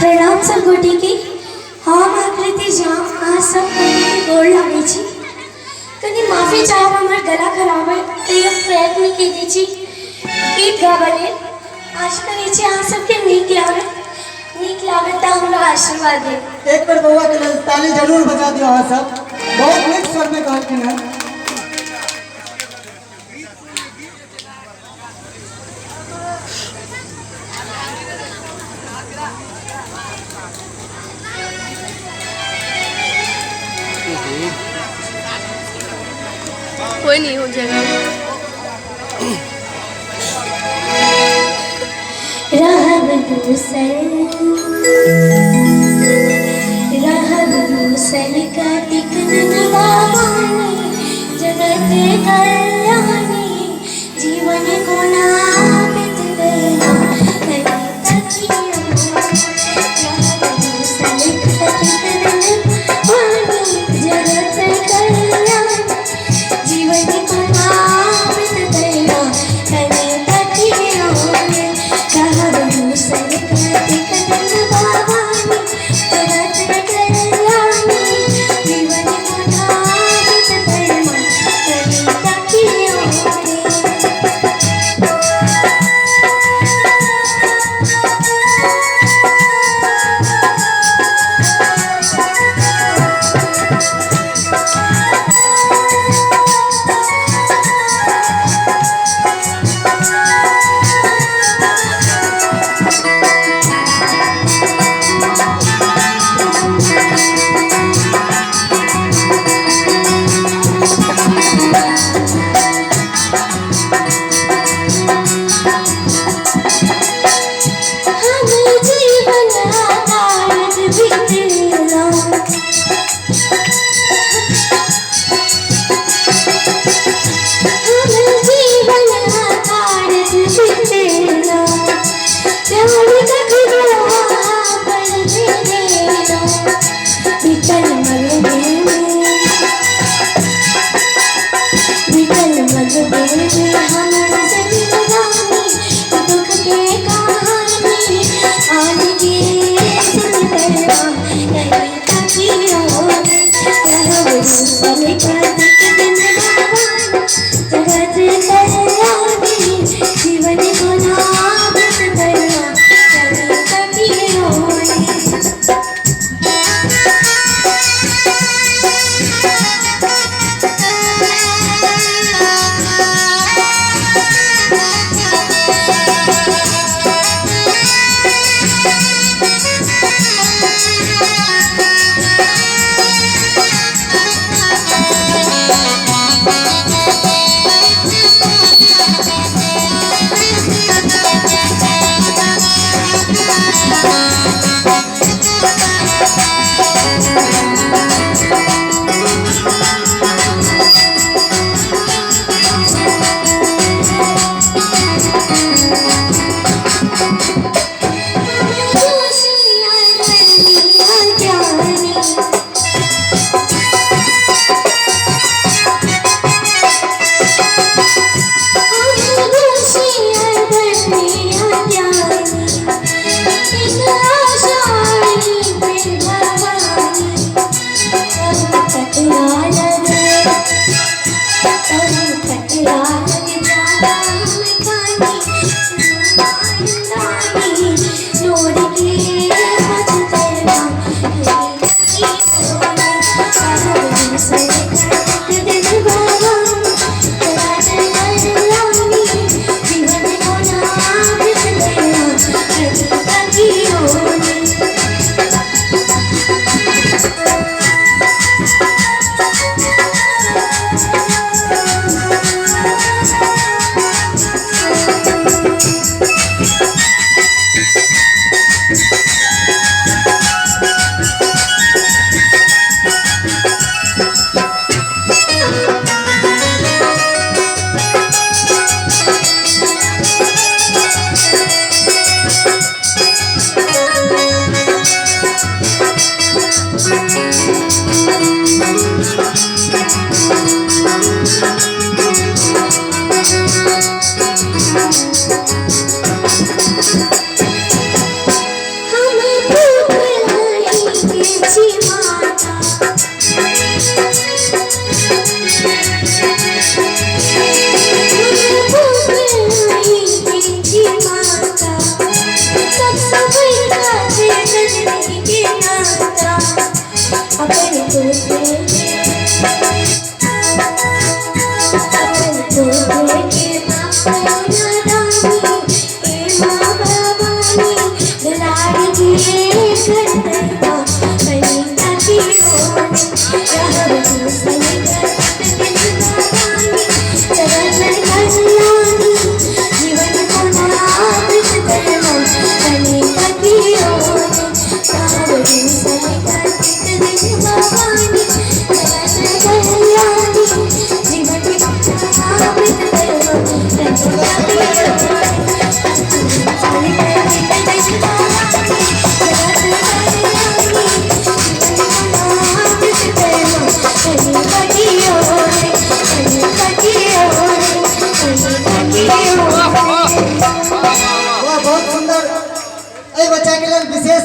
प्रणाम सब गोटी के हम आकृति जाम आज सब गोटी के गोड़ लागे छी कनी माफी चाहब हमर गला खराब है तैयो प्रयत्न कीजिए छी गीत गाबले आशा करै छी अहाँ सबके नीक लागे त हमरा आशीर्वाद दे। एक बार बउआ के लिए ताली जरूर बजा दियो अहाँ सब। बहुत नीक स्वर में कहलखिन है। कोई नहीं हो जाएगा। रहब दूसल का टिकन बाबानी जगत कल्याणी जीवन गुना बित गया तकिया रहब दूसल का टिकन बाबानी जगत कल्याणी जीवन गुना बित गया तकिया रहब दूसल का टिकन बाबानी जगत कल्याणी जीवन गुना बित गया तकिया अपन पोते के बापू नादानी ए माँ बाबानी दुलारी दिए करता बनी ताकि होने रहब दूसरे करत दिल बाबानी चरण कल्याणी जीवन को नाबित करना बनी ताकि होने रहब दूसरे करत दिल बाबानी चरण कल्याणी जीवन को नाबित करना बनी वाह बहुत सुंदर। ए बच्चा के लिए विशेष